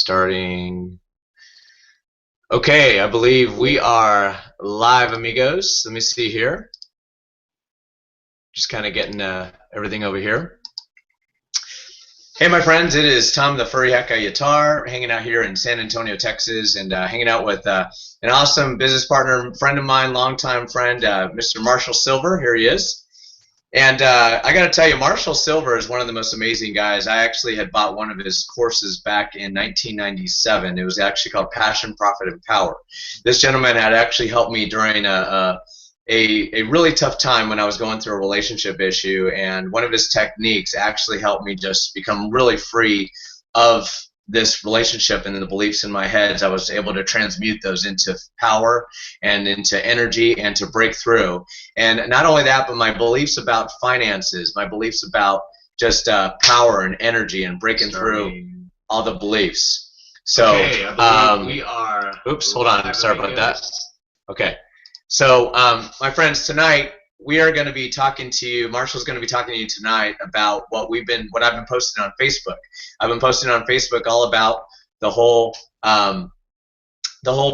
Starting. Okay, I believe we are live, amigos. Let me see here. Just kind of getting everything over here. Hey, my friends, it is Tom the Furry Hack Guy Yatar, hanging out here in San Antonio, Texas, and hanging out with an awesome business partner, friend of mine, longtime friend, Mr. Marshall Sylver. Here he is. And I got to tell you, Marshall Sylver is one of the most amazing guys. I actually had bought one of his courses back in 1997. It was actually called Passion, Profit, and Power. This gentleman had actually helped me during a really tough time when I was going through a relationship issue, and one of his techniques actually helped me just become really free of this relationship and the beliefs in my head. I was able to transmute those into power and into energy and to break through. And not only that, but my beliefs about finances, my beliefs about just power and energy and breaking through all the beliefs. So, okay, I believe we are. Oops, hold on. Sorry about that. Okay. So, my friends, tonight we are going to be talking to you. Marshall's going to be talking to you tonight about what I've been posting on Facebook. I've been posting on Facebook all about the whole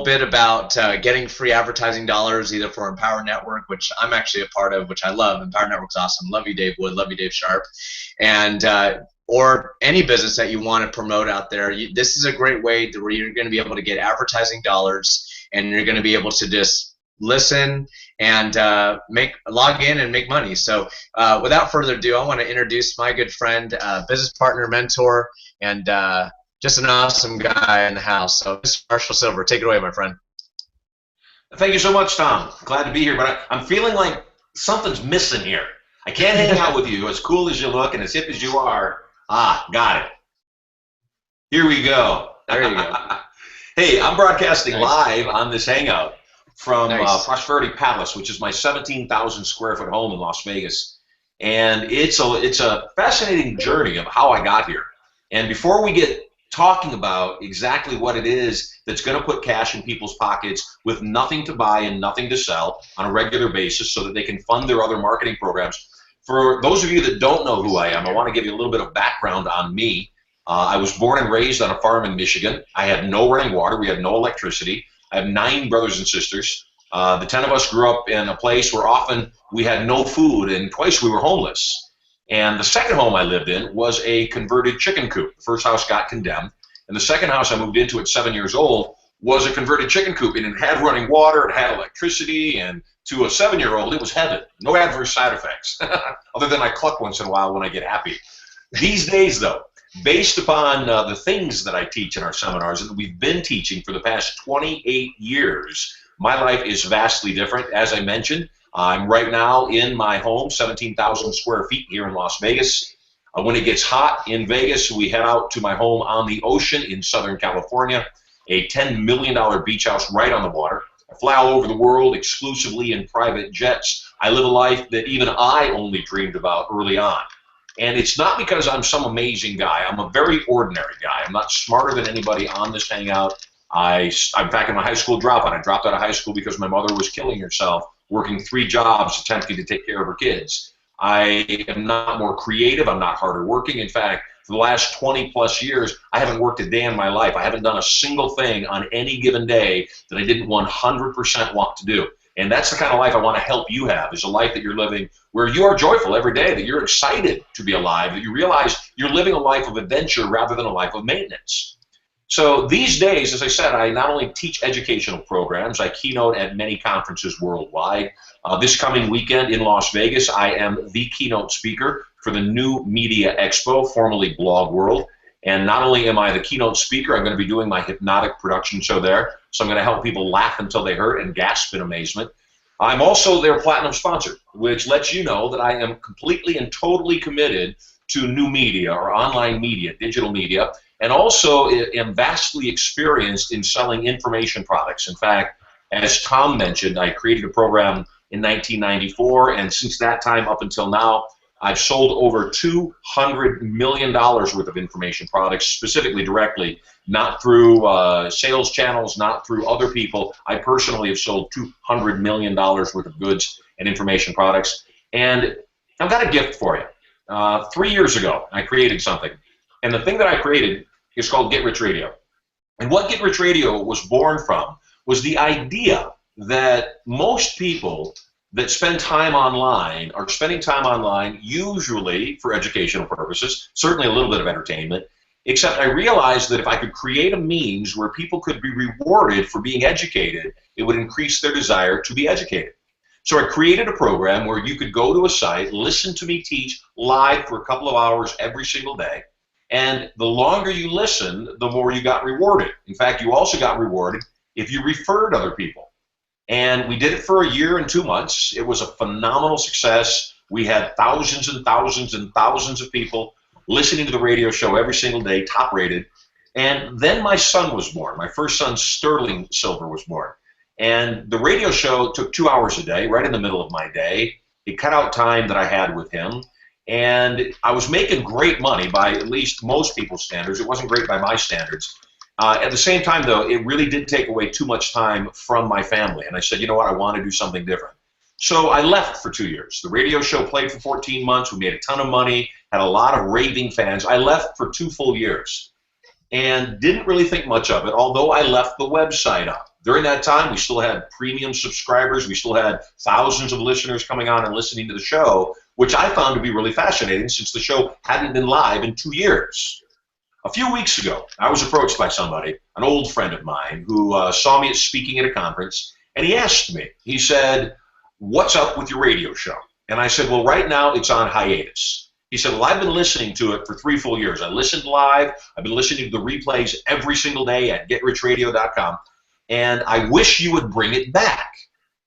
bit about getting free advertising dollars, either for Empower Network, which I'm actually a part of, which I love. Empower Network's awesome. Love you, Dave Wood. Love you, Dave Sharp. And or any business that you want to promote out there. This is a great way where you're going to be able to get advertising dollars, and you're going to be able to just listen and log in and make money. So without further ado, I want to introduce my good friend, business partner, mentor, and just an awesome guy in the house. So Mr. Marshall Sylver, take it away, my friend. Thank you so much, Tom. Glad to be here, but I'm feeling like something's missing here. I can't hang out with you, as cool as you look and as hip as you are. Ah, got it. Here we go. There you go. Hey, I'm broadcasting live on this Hangout from Nice. Prosperity Palace, which is my 17,000 square foot home in Las Vegas. And it's a fascinating journey of how I got here. And before we get talking about exactly what it is that's going to put cash in people's pockets with nothing to buy and nothing to sell on a regular basis so that they can fund their other marketing programs, for those of you that don't know who I am, I want to give you a little bit of background on me. I was born and raised on a farm in Michigan. I had no running water. We had no electricity. I have 9 brothers and sisters. The 10 of us grew up in a place where often we had no food, and twice we were homeless. And the second home I lived in was a converted chicken coop. The first house got condemned, and the second house I moved into at 7 years old was a converted chicken coop, and it had running water, it had electricity, and to a 7-year-old, it was heaven. No adverse side effects, other than I cluck once in a while when I get happy. These days, though, based upon the things that I teach in our seminars and that we've been teaching for the past 28 years, my life is vastly different. As I mentioned, I'm right now in my home, 17,000 square feet here in Las Vegas. When it gets hot in Vegas, we head out to my home on the ocean in Southern California, a $10 million beach house right on the water. I fly all over the world exclusively in private jets. I live a life that even I only dreamed about early on. And it's not because I'm some amazing guy. I'm a very ordinary guy. I'm not smarter than anybody on this Hangout. I'm back in my high school dropout. I dropped out of high school because my mother was killing herself, working 3 jobs, attempting to take care of her kids. I am not more creative. I'm not harder working. In fact, for the last 20-plus years, I haven't worked a day in my life. I haven't done a single thing on any given day that I didn't 100% want to do. And that's the kind of life I want to help you have, is a life that you're living where you are joyful every day, that you're excited to be alive, that you realize you're living a life of adventure rather than a life of maintenance. So these days, as I said, I not only teach educational programs, I keynote at many conferences worldwide. This coming weekend in Las Vegas, I am the keynote speaker for the New Media Expo, formerly Blog World. And not only am I the keynote speaker, I'm going to be doing my hypnotic production show there. So I'm going to help people laugh until they hurt and gasp in amazement. I'm also their platinum sponsor, which lets you know that I am completely and totally committed to new media or online media, digital media, and also am vastly experienced in selling information products. In fact, as Tom mentioned, I created a program in 1994, and since that time up until now, I've sold over $200 million worth of information products, specifically directly, not through sales channels, not through other people. I personally have sold $200 million worth of goods and information products. And I've got a gift for you. 3 years ago, I created something. And the thing that I created is called Get Rich Radio. And what Get Rich Radio was born from was the idea that most people that spend time online are spending time online usually for educational purposes, certainly a little bit of entertainment, except I realized that if I could create a means where people could be rewarded for being educated, it would increase their desire to be educated. So I created a program where you could go to a site, listen to me teach live for a couple of hours every single day, and the longer you listened, the more you got rewarded. In fact, you also got rewarded if you referred other people. And we did it for a year and 2 months. It was a phenomenal success. We had thousands and thousands and thousands of people listening to the radio show every single day, top rated. And then my son was born. My first son, Sterling Sylver, was born. And the radio show took 2 hours a day, right in the middle of my day. It cut out time that I had with him. And I was making great money by at least most people's standards. It wasn't great by my standards. At the same time, though, it really did take away too much time from my family. And I said, you know what, I want to do something different. So I left for 2 years. The radio show played for 14 months. We made a ton of money, had a lot of raving fans. I left for 2 full years and didn't really think much of it, although I left the website up. During that time, we still had premium subscribers. We still had thousands of listeners coming on and listening to the show, which I found to be really fascinating since the show hadn't been live in 2 years. A few weeks ago, I was approached by somebody, an old friend of mine, who saw me speaking at a conference, and he asked me, he said, what's up with your radio show? And I said, well, right now it's on hiatus. He said, well, I've been listening to it for 3 full years. I listened live. I've been listening to the replays every single day at GetRichRadio.com, and I wish you would bring it back.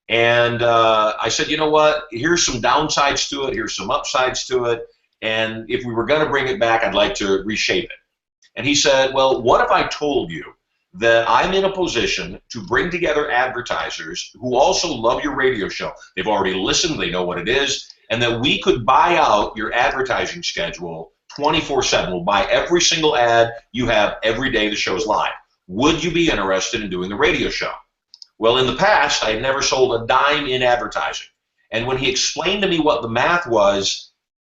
And I said, you know what, here's some downsides to it, here's some upsides to it, and if we were going to bring it back, I'd like to reshape it. And he said, well, what if I told you that I'm in a position to bring together advertisers who also love your radio show? They've already listened, they know what it is, and that we could buy out your advertising schedule 24/7. We'll buy every single ad you have every day the show's live. Would you be interested in doing the radio show? Well, in the past, I had never sold a dime in advertising. And when he explained to me what the math was,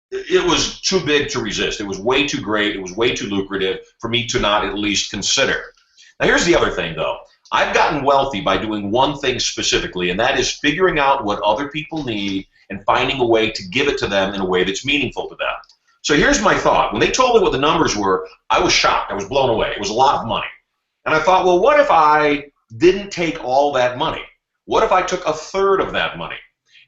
it was too big to resist. It was way too great. It was way too lucrative for me to not at least consider. Now, here's the other thing, though. I've gotten wealthy by doing one thing specifically, and that is figuring out what other people need and finding a way to give it to them in a way that's meaningful to them. So here's my thought. When they told me what the numbers were, I was shocked. I was blown away. It was a lot of money. And I thought, well, what if I didn't take all that money? What if I took a third of that money?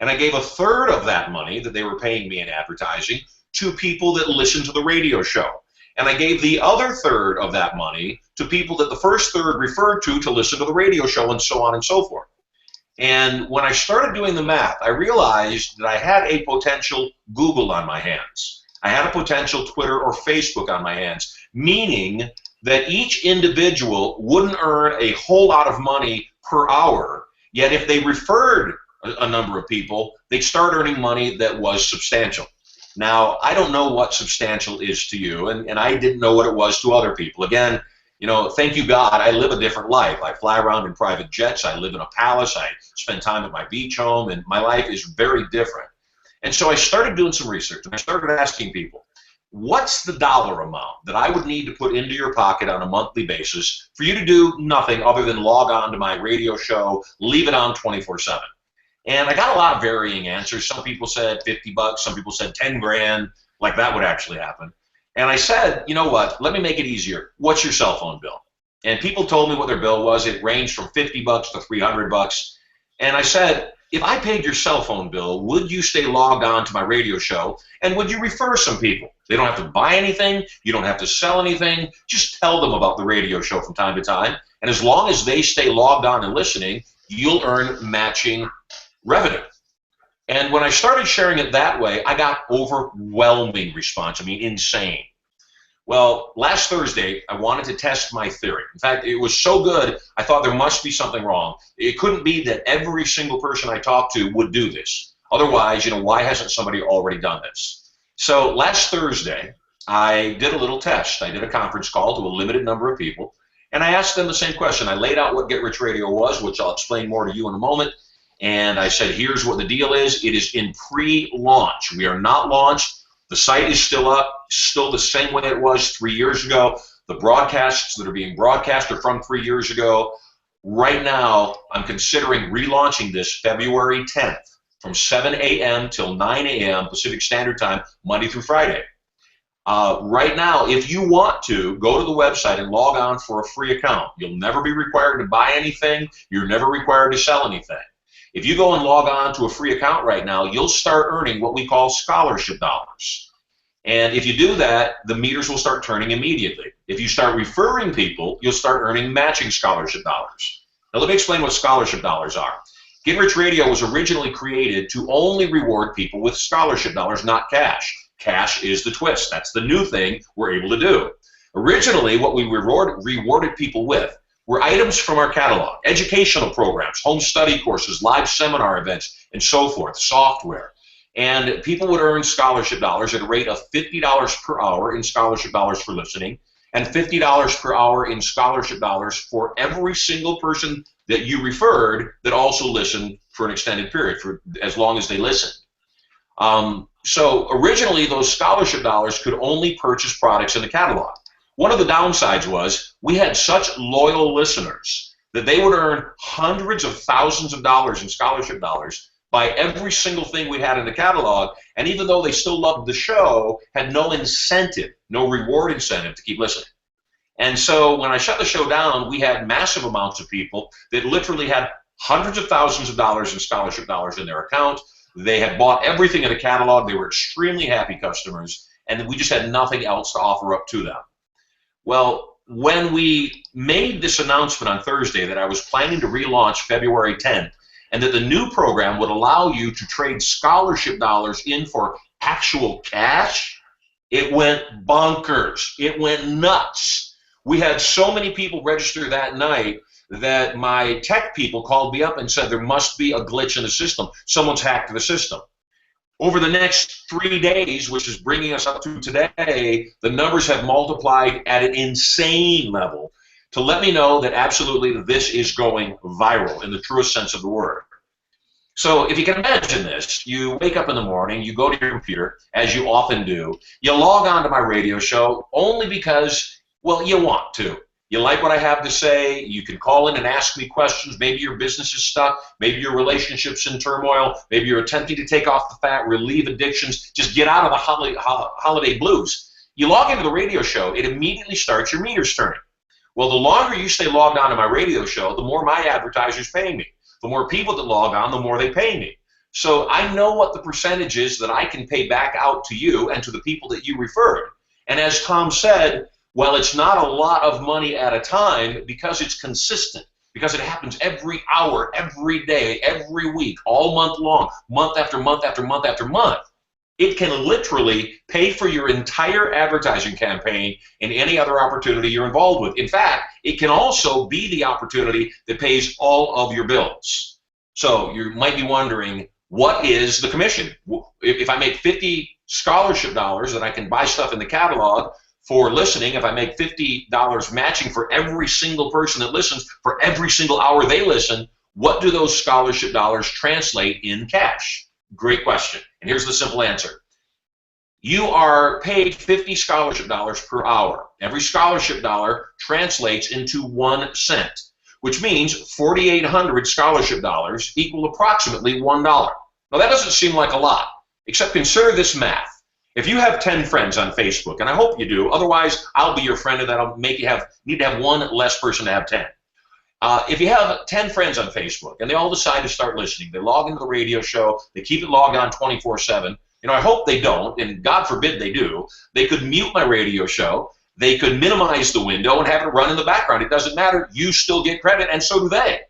And I gave a third of that money that they were paying me in advertising to people that listened to the radio show. And I gave the other third of that money to people that the first third referred to listen to the radio show, and so on and so forth. And when I started doing the math, I realized that I had a potential Google on my hands. I had a potential Twitter or Facebook on my hands, meaning that each individual wouldn't earn a whole lot of money per hour, yet if they referred a number of people, they'd start earning money that was substantial. Now, I don't know what substantial is to you, and I didn't know what it was to other people. Again, you know, thank you, God, I live a different life. I fly around in private jets. I live in a palace. I spend time at my beach home, and my life is very different. And so I started doing some research, and I started asking people, what's the dollar amount that I would need to put into your pocket on a monthly basis for you to do nothing other than log on to my radio show, leave it on 24/7? And I got a lot of varying answers. Some people said 50 bucks, some people said 10 grand, like that would actually happen. And I said, you know what, let me make it easier. What's your cell phone bill? And people told me what their bill was. It ranged from 50 bucks to 300 bucks. And I said, if I paid your cell phone bill, would you stay logged on to my radio show? And would you refer some people? They don't have to buy anything. You don't have to sell anything. Just tell them about the radio show from time to time. And as long as they stay logged on and listening, you'll earn matching revenue. And when I started sharing it that way, I got overwhelming response. I mean, insane. Well, last Thursday, I wanted to test my theory. In fact, it was so good, I thought there must be something wrong. It couldn't be that every single person I talked to would do this. Otherwise, you know, why hasn't somebody already done this? So last Thursday, I did a little test. I did a conference call to a limited number of people, and I asked them the same question. I laid out what Get Rich Radio was, which I'll explain more to you in a moment. And I said, here's what the deal is. It is in pre-launch. We are not launched. The site is still up, still the same way it was 3 years ago. the broadcasts that are being broadcast are from 3 years ago. Right now, I'm considering relaunching this February 10th from 7 a.m. till 9 a.m. Pacific Standard Time, Monday through Friday. Right now, if you want to, go to the website and log on for a free account. You'll never be required to buy anything. You're never required to sell anything. If you go and log on to a free account right now, you'll start earning what we call scholarship dollars. And if you do that, the meters will start turning immediately. If you start referring people, you'll start earning matching scholarship dollars. Now, let me explain what scholarship dollars are. Get Rich Radio was originally created to only reward people with scholarship dollars, not cash. Cash is the twist. That's the new thing we're able to do. Originally, what we rewarded people with were items from our catalog, educational programs, home study courses, live seminar events, and so forth, software. And people would earn scholarship dollars at a rate of $50 per hour in scholarship dollars for listening, and $50 per hour in scholarship dollars for every single person that you referred that also listened for an extended period, for as long as they listened. So originally, those scholarship dollars could only purchase products in the catalog. One of the downsides was we had such loyal listeners that they would earn hundreds of thousands of dollars in scholarship dollars by every single thing we had in the catalog, and even though they still loved the show, had no incentive, no reward incentive to keep listening. And so when I shut the show down, we had massive amounts of people that literally had hundreds of thousands of dollars in scholarship dollars in their account. They had bought everything in the catalog. They were extremely happy customers, and we just had nothing else to offer up to them. Well, when we made this announcement on Thursday that I was planning to relaunch February 10th, and that the new program would allow you to trade scholarship dollars in for actual cash, it went bonkers. It went nuts. We had so many people register that night that my tech people called me up and said there must be a glitch in the system. Someone's hacked the system. Over the next 3 days, which is bringing us up to today, the numbers have multiplied at an insane level to let me know that absolutely this is going viral in the truest sense of the word. So if you can imagine this, you wake up in the morning, you go to your computer, as you often do, you log on to my radio show only because, well, you want to. You like what I have to say, you can call in and ask me questions, maybe your business is stuck, maybe your relationship's in turmoil, maybe you're attempting to take off the fat, relieve addictions, just get out of the holiday blues. You log into the radio show, it immediately starts your meters turning. Well, the longer you stay logged on to my radio show, the more my advertisers pay me. The more people that log on, the more they pay me. So I know what the percentage is that I can pay back out to you and to the people that you referred. And as Tom said, well, it's not a lot of money at a time because it's consistent, because it happens every hour, every day, every week, all month long, month after month after month after month. It can literally pay for your entire advertising campaign and any other opportunity you're involved with. In fact, it can also be the opportunity that pays all of your bills. So you might be wondering, what is the commission? If I make 50 scholarship dollars, then I can buy stuff in the catalog for listening. If I make $50 matching for every single person that listens, for every single hour they listen, what do those scholarship dollars translate in cash? Great question. And here's the simple answer. You are paid 50 scholarship dollars per hour. Every scholarship dollar translates into 1 cent, which means 4,800 scholarship dollars equal approximately $1. Now that doesn't seem like a lot, except consider this math. If you have 10 friends on Facebook, and I hope you do, otherwise I'll be your friend and that'll make you need to have one less person to have 10. If you have 10 friends on Facebook and they all decide to start listening, they log into the radio show, they keep it logged on 24/7, I hope they don't, and God forbid they do, they could mute my radio show, they could minimize the window and have it run in the background. It doesn't matter, you still get credit, and so do they.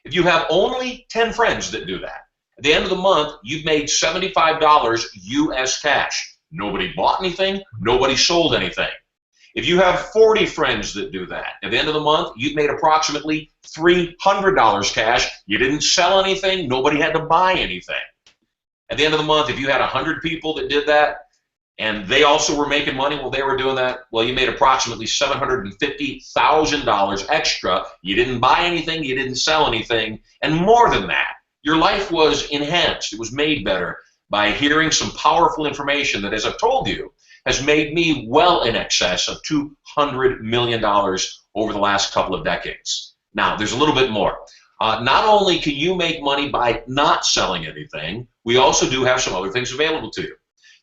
If you have only 10 friends that do that, at the end of the month, you've made $75 US cash. Nobody bought anything, nobody sold anything. If you have 40 friends that do that, at the end of the month, you've made approximately $300 cash. You didn't sell anything, nobody had to buy anything. At the end of the month, if you had 100 people that did that, and they also were making money while they were doing that, well, you made approximately $750,000 extra. You didn't buy anything, you didn't sell anything, and more than that, your life was enhanced. It was made better by hearing some powerful information that, as I've told you, has made me well in excess of $200 million over the last couple of decades. Now, there's a little bit more. Not only can you make money by not selling anything, we also do have some other things available to you.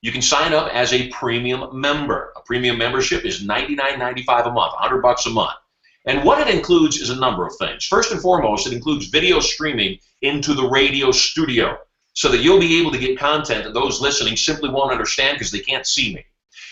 You can sign up as a premium member. A premium membership is $99.95 a month, $100 a month. And what it includes is a number of things. First and foremost, it includes video streaming into the radio studio so that you'll be able to get content that those listening simply won't understand because they can't see me.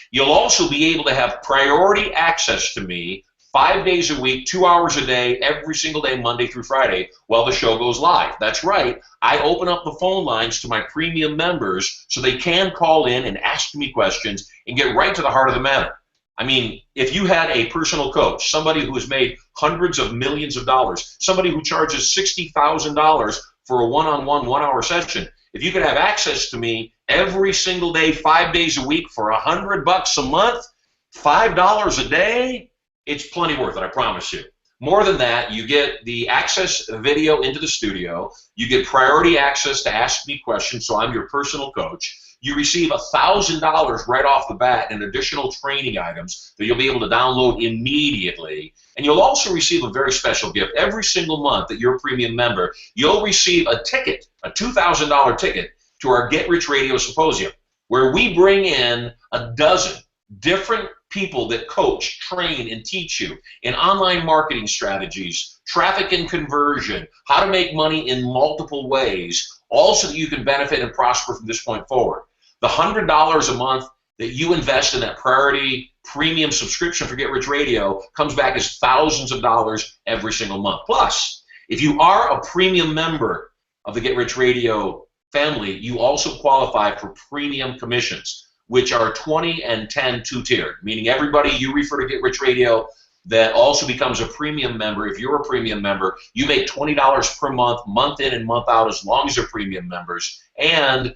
You'll also be able to have priority access to me 5 days a week, 2 hours a day, every single day, Monday through Friday, while the show goes live. That's right. I open up the phone lines to my premium members so they can call in and ask me questions and get right to the heart of the matter. I mean, if you had a personal coach, somebody who has made hundreds of millions of dollars, somebody who charges $60,000 for a one-on-one, 1 hour session, if you could have access to me every single day, 5 days a week for $100 a month, $5 a day, it's plenty worth it, I promise you. More than that, you get the access video into the studio. You get priority access to ask me questions, so I'm your personal coach. You receive $1,000 right off the bat in additional training items that you'll be able to download immediately. And you'll also receive a very special gift. Every single month that you're a premium member, you'll receive a ticket, a $2,000 ticket to our Get Rich Radio Symposium, where we bring in a dozen different people that coach, train, and teach you in online marketing strategies, traffic and conversion, how to make money in multiple ways, all so that you can benefit and prosper from this point forward. The $100 a month that you invest in that priority premium subscription for Get Rich Radio comes back as thousands of dollars every single month. Plus, if you are a premium member of the Get Rich Radio family, you also qualify for premium commissions, which are 20 and 10 two-tiered, meaning everybody you refer to Get Rich Radio that also becomes a premium member. If you're a premium member, you make $20 per month, month in and month out, as long as they're premium members. And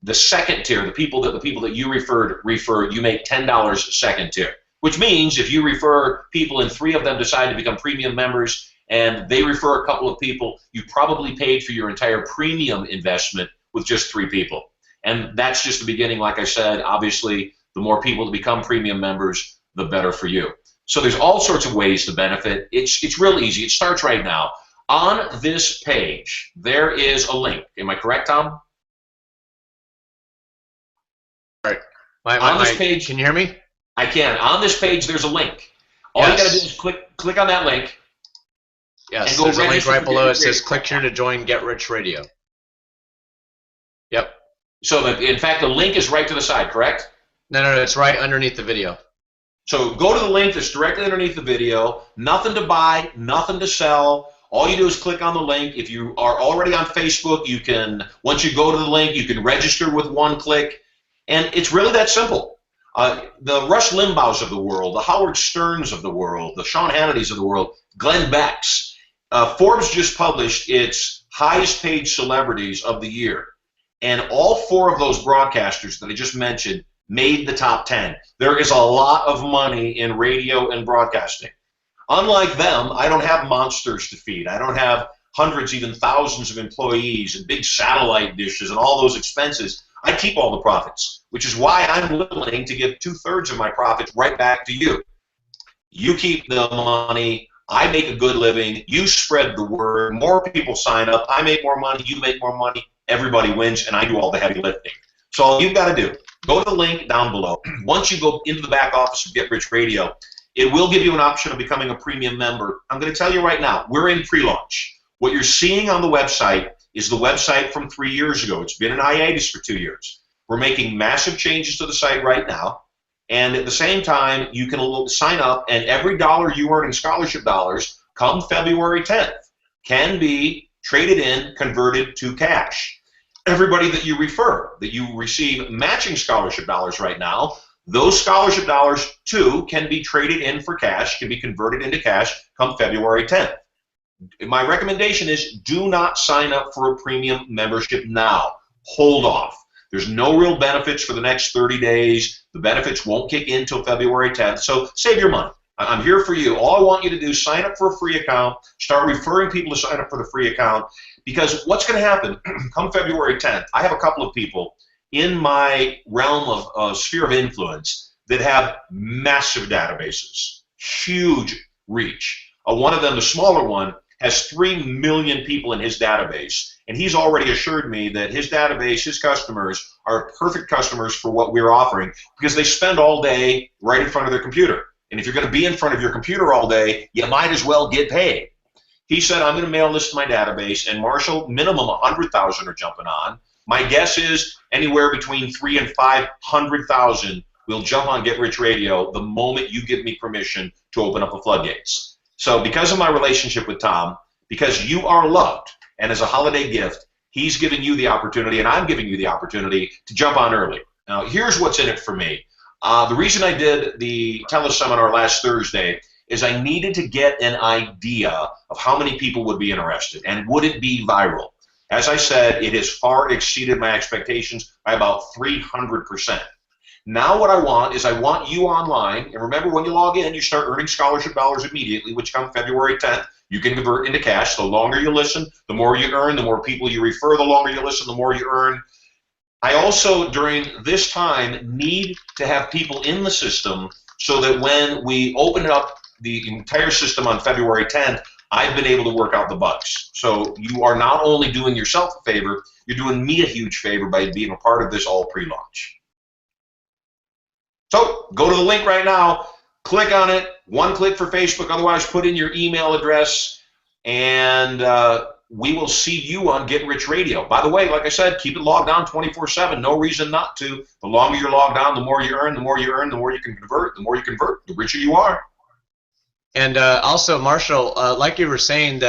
the second tier, the people that you refer, you make $10 second tier, which means if you refer people and 3 of them decide to become premium members and they refer a couple of people, you probably paid for your entire premium investment with just 3 people. And that's just the beginning. Like I said, obviously, the more people that become premium members, the better for you. So there's all sorts of ways to benefit. It's real easy. It starts right now. On this page, there is a link. Am I correct, Tom? All right. On this page, can you hear me? I can. On this page, there's a link. All you got to do is click on that link. Yes, and go there's a link register right for below. Get It Rich says Radio. click here to join Get Rich Radio. Yep. So, in fact, the link is right to the side, correct? No, it's right underneath the video. So go to the link that's directly underneath the video. Nothing to buy, nothing to sell. All you do is click on the link. If you are already on Facebook, you can, once you go to the link, you can register with one click. And it's really that simple. The Rush Limbaughs of the world, the Howard Sterns of the world, the Sean Hannitys of the world, Glenn Beck's. Forbes just published its highest paid celebrities of the year. And all 4 of those broadcasters that I just mentioned made the top 10. There is a lot of money in radio and broadcasting. Unlike them, I don't have monsters to feed. I don't have hundreds, even thousands of employees and big satellite dishes and all those expenses. I keep all the profits, which is why I'm willing to give 2/3 of my profits right back to you. You keep the money. I make a good living. You spread the word. More people sign up. I make more money. You make more money. Everybody wins, and I do all the heavy lifting. So all you've got to do, go to the link down below. Once you go into the back office of Get Rich Radio, it will give you an option of becoming a premium member. I'm going to tell you right now, we're in pre-launch. What you're seeing on the website is the website from 3 years ago. It's been in hiatus for 2 years. We're making massive changes to the site right now. And at the same time, you can sign up, and every dollar you earn in scholarship dollars come February 10th can be traded in, converted to cash. Everybody that you refer, that you receive matching scholarship dollars right now, those scholarship dollars, too, can be traded in for cash, can be converted into cash come February 10th. My recommendation is do not sign up for a premium membership now. Hold off. There's no real benefits for the next 30 days. The benefits won't kick in until February 10th, so save your money. I'm here for you. All I want you to do is sign up for a free account, start referring people to sign up for the free account, because what's going to happen come February 10th, I have a couple of people in my realm of sphere of influence that have massive databases, huge reach. One of them, the smaller one, has 3 million people in his database, and he's already assured me that his database, his customers, are perfect customers for what we're offering because they spend all day right in front of their computer. And if you're going to be in front of your computer all day, you might as well get paid. He said, I'm going to mail this to my database, and Marshall, minimum 100,000 are jumping on. My guess is anywhere between 300,000 and 500,000 will jump on Get Rich Radio the moment you give me permission to open up the floodgates. So because of my relationship with Tom, because you are loved, and as a holiday gift, he's giving you the opportunity, and I'm giving you the opportunity to jump on early. Now, here's what's in it for me. The reason I did the teleseminar last Thursday is I needed to get an idea of how many people would be interested, and would it be viral? As I said, it has far exceeded my expectations by about 300%. Now what I want is I want you online, and remember when you log in, you start earning scholarship dollars immediately, which come February 10th. You can convert into cash. The longer you listen, the more you earn, the more people you refer, the longer you listen, the more you earn. I also, during this time, need to have people in the system so that when we open up the entire system on February 10th, I've been able to work out the bugs. So you are not only doing yourself a favor, you're doing me a huge favor by being a part of this all pre-launch. So go to the link right now, click on it, one click for Facebook, otherwise put in your email address, and we will see you on Get Rich Radio. By the way, like I said, keep it logged on 24/7, no reason not to. The longer you're logged on, the more you earn, the more you earn, the more you can convert, the more you convert, the richer you are. And also, Marshall, like you were saying,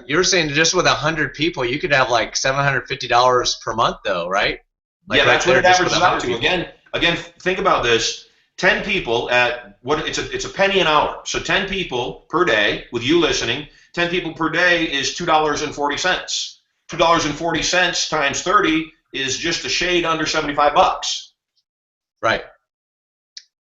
you were saying just with 100 people, you could have like $750 per month, though, right? Like yeah, that's right what it averages out to. People. Again, think about this. 10 people at what it's a penny an hour. So 10 people per day with you listening. 10 people per day is $2.40. $2.40 times 30 is just a shade under 75 bucks. Right.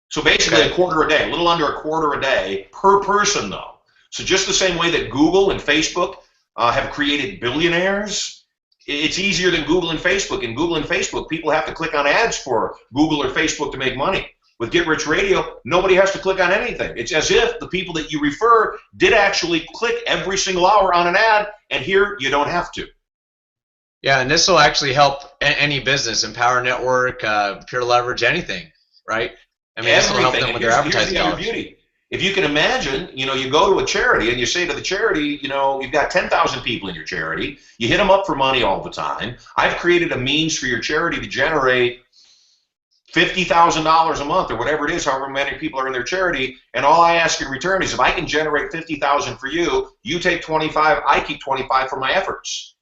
So basically a quarter a day, a little under a quarter a day per person, though. So just the same way that Google and Facebook have created billionaires, it's easier than Google and Facebook. In Google and Facebook, people have to click on ads for Google or Facebook to make money. With Get Rich Radio, nobody has to click on anything. It's as if the people that you refer did actually click every single hour on an ad, and here you don't have to. Yeah, and this will actually help any business, Empower Network, Pure Leverage, anything, right? I mean, this will help them with their advertising dollars. Beauty. If you can imagine, you go to a charity and you say to the charity, you've got 10,000 people in your charity. You hit them up for money all the time. I've created a means for your charity to generate $50,000 a month or whatever it is, however many people are in their charity, and all I ask in return is if I can generate $50,000 for you, you take 25, I keep 25 for my efforts.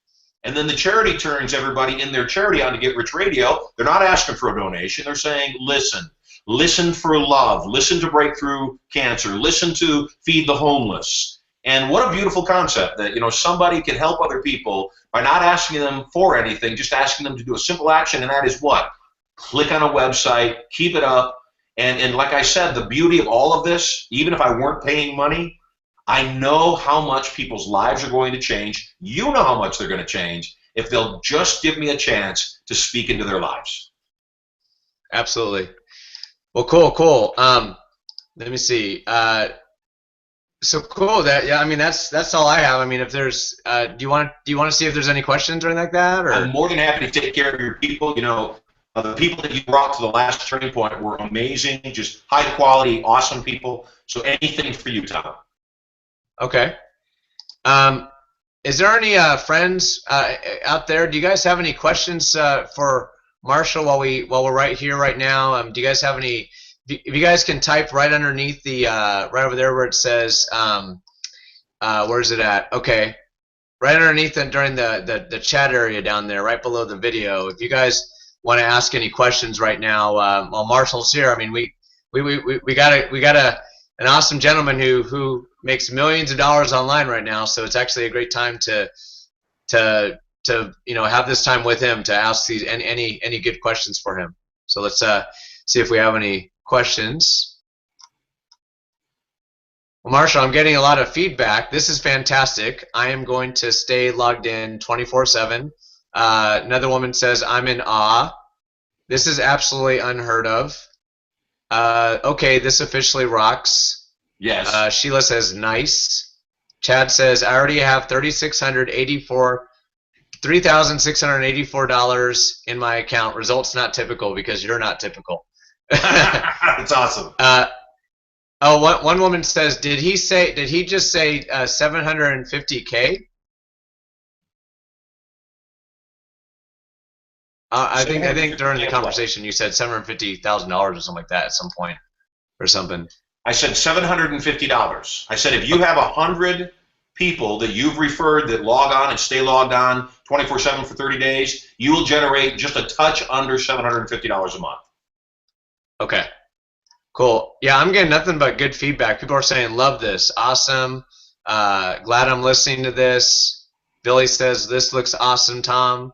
And then the charity turns everybody in their charity on to Get Rich Radio. They're not asking for a donation. They're saying, listen for love, listen to Breakthrough Cancer, listen to Feed the Homeless. And what a beautiful concept that somebody can help other people by not asking them for anything, just asking them to do a simple action, and that is what? Click on a website, keep it up, and like I said, the beauty of all of this, even if I weren't paying money, I know how much people's lives are going to change. You know how much they're going to change if they'll just give me a chance to speak into their lives. Absolutely. Well, cool. Let me see. So cool. I mean, that's all I have. I mean, if there's, do you want to see if there's any questions or anything like that? Or? I'm more than happy to take care of your people. The people that you brought to the last turning point were amazing, just high quality, awesome people. So anything for you, Tom. Okay. Is there any friends out there? Do you guys have any questions for Marshall while we're right here right now? Do you guys have any? If you guys can type right underneath the right over there where it says where is it at? Okay, right underneath it during the chat area down there, right below the video. If you guys want to ask any questions right now, while Marshall's here, I mean we got an awesome gentleman who makes millions of dollars online right now, so it's actually a great time to have this time with him to ask these any good questions for him. So let's see if we have any questions. Well, Marshall, I'm getting a lot of feedback. This is fantastic. I am going to stay logged in 24/7. Another woman says, I'm in awe. This is absolutely unheard of. Okay, this officially rocks. Yes. Sheila says nice. Chad says I already have $3,684 in my account. Results not typical because you're not typical. It's awesome. One woman says, did he just say 750K? I think during the conversation you said $750,000 or something like that at some point or something. I said $750. I said if you have 100 people that you've referred that log on and stay logged on 24/7 for 30 days, you will generate just a touch under $750 a month. Okay. Cool. Yeah, I'm getting nothing but good feedback. People are saying, love this. Awesome. Glad I'm listening to this. Billy says, this looks awesome, Tom.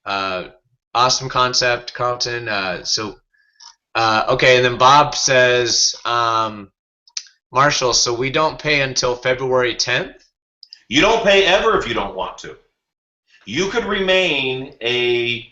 Awesome concept, Carlton. Okay, and then Bob says, Marshall, so we don't pay until February 10th? You don't pay ever if you don't want to. You could remain a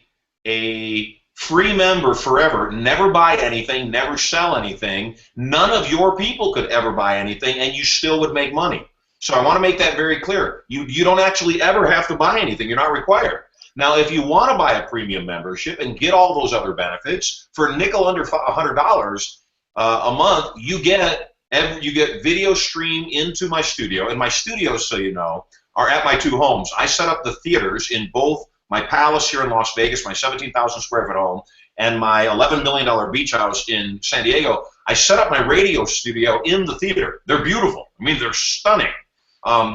free member forever, never buy anything, never sell anything. None of your people could ever buy anything, and you still would make money. So I want to make that very clear. You don't actually ever have to buy anything. You're not required. Now, if you want to buy a premium membership and get all those other benefits for a nickel under $100 a month, you get video stream into my studio. And my studios, so you know, are at my 2 homes. I set up the theaters in both my palace here in Las Vegas, my 17,000 square foot home, and my $11 million beach house in San Diego. I set up my radio studio in the theater. They're beautiful. I mean, they're stunning.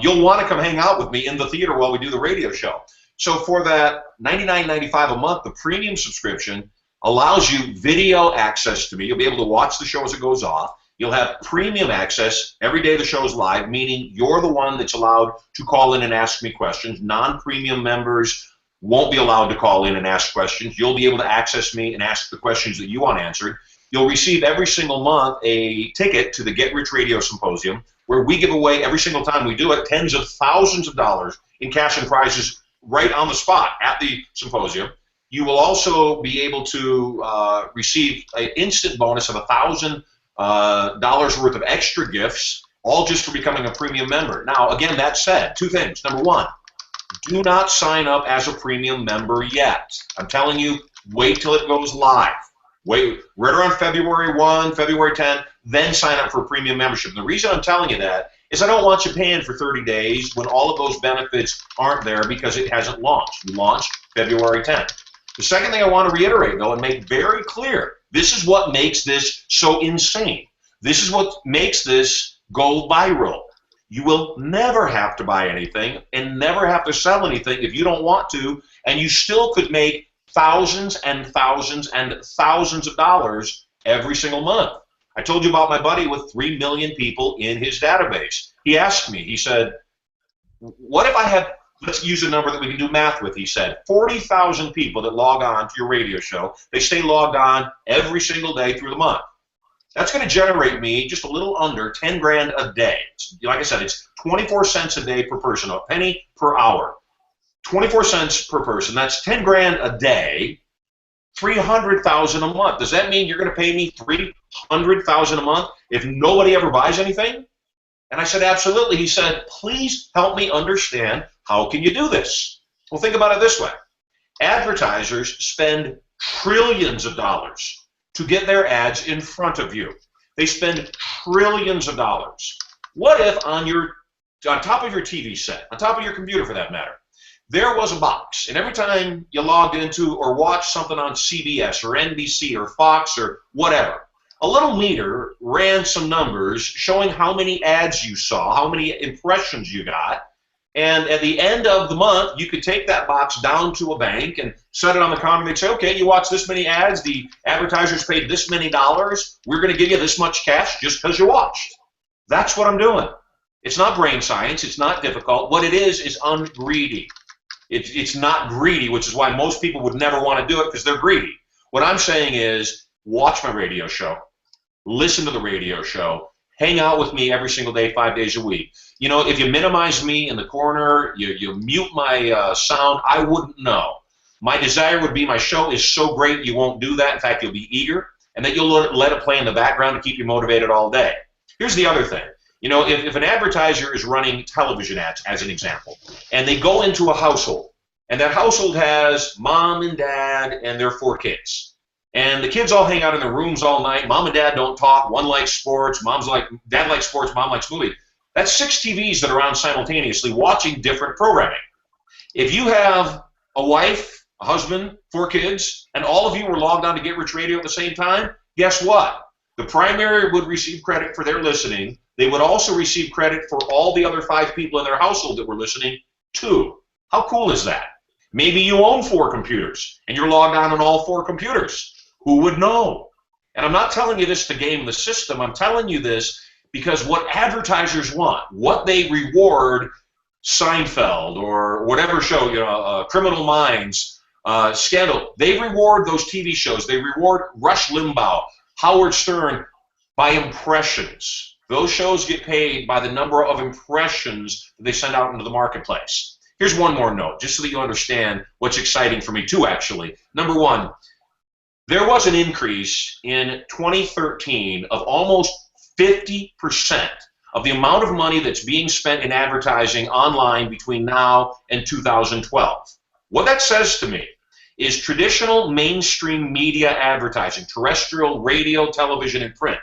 You'll want to come hang out with me in the theater while we do the radio show. So for that $99.95 a month, the premium subscription allows you video access to me. You'll be able to watch the show as it goes off. You'll have premium access every day the show is live, meaning you're the one that's allowed to call in and ask me questions. Non-premium members won't be allowed to call in and ask questions. You'll be able to access me and ask the questions that you want answered. You'll receive every single month a ticket to the Get Rich Radio Symposium, where we give away every single time we do it tens of thousands of dollars in cash and prizes right on the spot at the symposium. You will also be able to receive an instant bonus of $1,000 worth of extra gifts, all just for becoming a premium member. Now, again, that said, 2 things. Number 1, do not sign up as a premium member yet. I'm telling you, wait till it goes live. Wait right around February 1, February 10, then sign up for a premium membership. And the reason I'm telling you that is I don't want you paying for 30 days when all of those benefits aren't there because it hasn't launched. We launched February 10th. The second thing I want to reiterate, though, and make very clear, this is what makes this so insane. This is what makes this go viral. You will never have to buy anything and never have to sell anything if you don't want to, and you still could make thousands and thousands and thousands of dollars every single month. I told you about my buddy with 3 million people in his database. He asked me, he said, what if I have, let's use a number that we can do math with, he said, 40,000 people that log on to your radio show. They stay logged on every single day through the month. That's going to generate me just a little under 10 grand a day. Like I said, it's 24 cents a day per person, a penny per hour. 24 cents per person, that's 10 grand a day, 300,000 a month. Does that mean you're going to pay me 300,000 a month if nobody ever buys anything? And I said, absolutely. He said, please help me understand, how can you do this? Well, think about it this way. Advertisers spend trillions of dollars to get their ads in front of you. They spend trillions of dollars. What if on top of your TV set, on top of your computer for that matter, there was a box, and every time you logged into or watched something on CBS or NBC or Fox or whatever, a little meter ran some numbers showing how many ads you saw, how many impressions you got, and at the end of the month, you could take that box down to a bank and set it on the counter, and they'd say, okay, you watched this many ads, the advertisers paid this many dollars, we're going to give you this much cash just because you watched. That's what I'm doing. It's not brain science, it's not difficult. What it is ungreedy. It's not greedy, which is why most people would never want to do it because they're greedy. What I'm saying is watch my radio show, listen to the radio show, hang out with me every single day, 5 days a week. You know, if you minimize me in the corner, you mute my sound, I wouldn't know. My desire would be my show is so great you won't do that. In fact, you'll be eager. and that you'll let it play in the background to keep you motivated all day. Here's the other thing. You know, if an advertiser is running television ads, as an example, and they go into a household, and that household has mom and dad and their 4 kids, and the kids all hang out in their rooms all night. Mom and dad don't talk. One likes sports. Dad likes sports. Mom likes movies. That's 6 TVs that are on simultaneously watching different programming. If you have a wife, a husband, 4 kids, and all of you were logged on to Get Rich Radio at the same time, guess what? The primary would receive credit for their listening. They would also receive credit for all the other 5 people in their household that were listening too. How cool is that? Maybe you own 4 computers and you're logged on all 4 computers. Who would know? And I'm not telling you this to game the system. I'm telling you this because what advertisers want, what they reward Seinfeld or whatever show, you know, Criminal Minds, Scandal, they reward those TV shows. They reward Rush Limbaugh, Howard Stern by impressions. Those shows get paid by the number of impressions that they send out into the marketplace. Here's one more note, just so that you understand what's exciting for me too, actually. Number one, there was an increase in 2013 of almost 50% of the amount of money that's being spent in advertising online between now and 2012. What that says to me is traditional mainstream media advertising, terrestrial, radio, television, and print,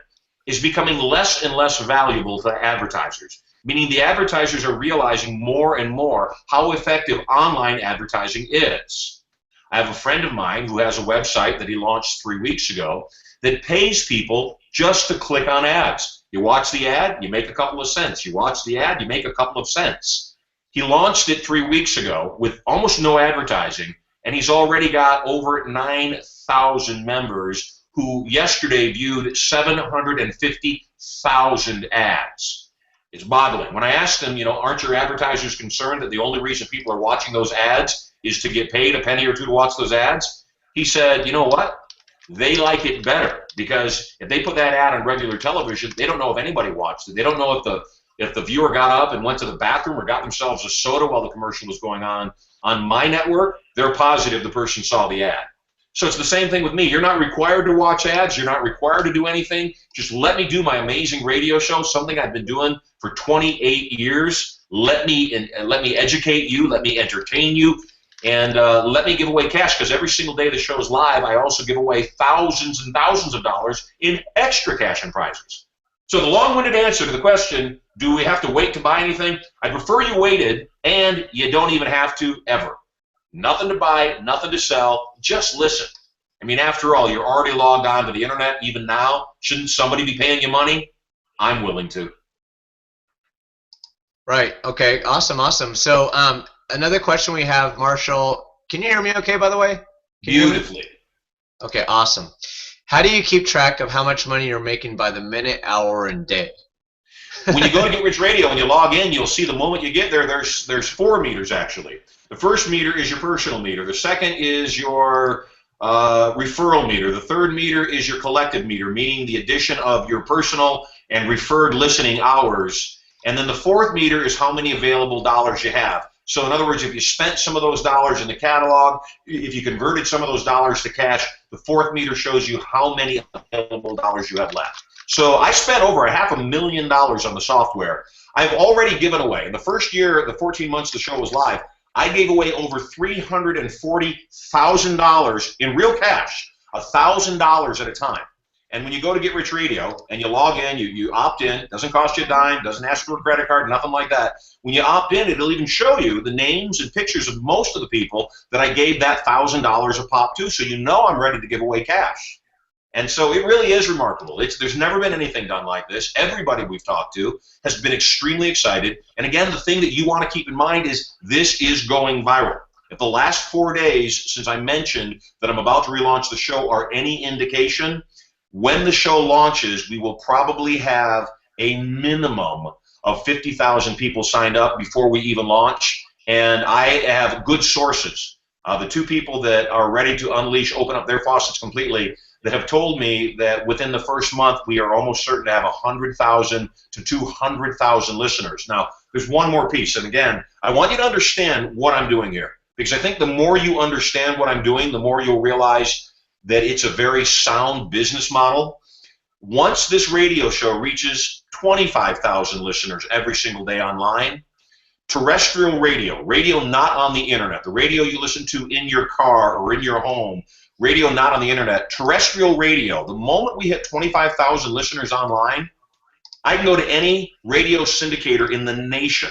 is becoming less and less valuable to advertisers, meaning the advertisers are realizing more and more how effective online advertising is. I have a friend of mine who has a website that he launched 3 weeks ago that pays people just to click on ads. You watch the ad, you make a couple of cents. You watch the ad, you make a couple of cents. He launched it 3 weeks ago with almost no advertising, and he's already got over 9,000 members who yesterday viewed 750,000 ads. It's boggling. When I asked him, you know, aren't your advertisers concerned that the only reason people are watching those ads is to get paid a penny or two to watch those ads? He said, you know what? They like it better because if they put that ad on regular television, they don't know if anybody watched it. They don't know if the viewer got up and went to the bathroom or got themselves a soda while the commercial was going on. On my network, they're positive the person saw the ad. So it's the same thing with me. You're not required to watch ads. You're not required to do anything. Just let me do my amazing radio show, something I've been doing for 28 years. Let me educate you. Let me entertain you. And let me give away cash, because every single day the show is live, I also give away thousands and thousands of dollars in extra cash and prizes. So the long-winded answer to the question, do we have to wait to buy anything? I prefer you waited, and you don't even have to ever. Nothing to buy, nothing to sell, just listen. I mean, after all, you're already logged on to the internet even now. Shouldn't somebody be paying you money? I'm willing to. Right. Okay. Awesome. Awesome. So another question we have, Marshall. Can you hear me okay, by the way? Beautifully. Okay. Awesome. How do you keep track of how much money you're making by the minute, hour, and day? When you go to Get Rich Radio and you log in, you'll see the moment you get there, there's 4 meters, actually. The first meter is your personal meter. The second is your referral meter. The third meter is your collective meter, meaning the addition of your personal and referred listening hours. And then the fourth meter is how many available dollars you have. So in other words, if you spent some of those dollars in the catalog, if you converted some of those dollars to cash, the fourth meter shows you how many available dollars you have left. So I spent over $500,000 on the software. I've already given away, in the first year, the 14 months the show was live, I gave away over $340,000 in real cash, $1,000 at a time. And when you go to Get Rich Radio and you log in, you opt in, doesn't cost you a dime, doesn't ask for a credit card, nothing like that. When you opt in, it'll even show you the names and pictures of most of the people that I gave that $1,000 a pop to, so you know I'm ready to give away cash. And so it really is remarkable. There's never been anything done like this. Everybody we've talked to has been extremely excited. And again, the thing that you want to keep in mind is this is going viral. If the last 4 days since I mentioned that I'm about to relaunch the show are any indication, when the show launches, we will probably have a minimum of 50,000 people signed up before we even launch. And I have good sources. The 2 people that are ready to unleash, open up their faucets completely, that have told me that within the first month we are almost certain to have 100,000 to 200,000 listeners. Now, there's one more piece, and again, I want you to understand what I'm doing here, because I think the more you understand what I'm doing, the more you'll realize that it's a very sound business model. Once this radio show reaches 25,000 listeners every single day online, terrestrial radio, radio not on the internet, the radio you listen to in your car or in your home, radio not on the internet, terrestrial radio, the moment we hit 25,000 listeners online, I can go to any radio syndicator in the nation,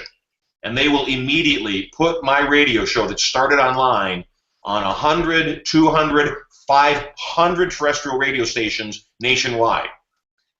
and they will immediately put my radio show that started online on 100, 200, 500 terrestrial radio stations nationwide,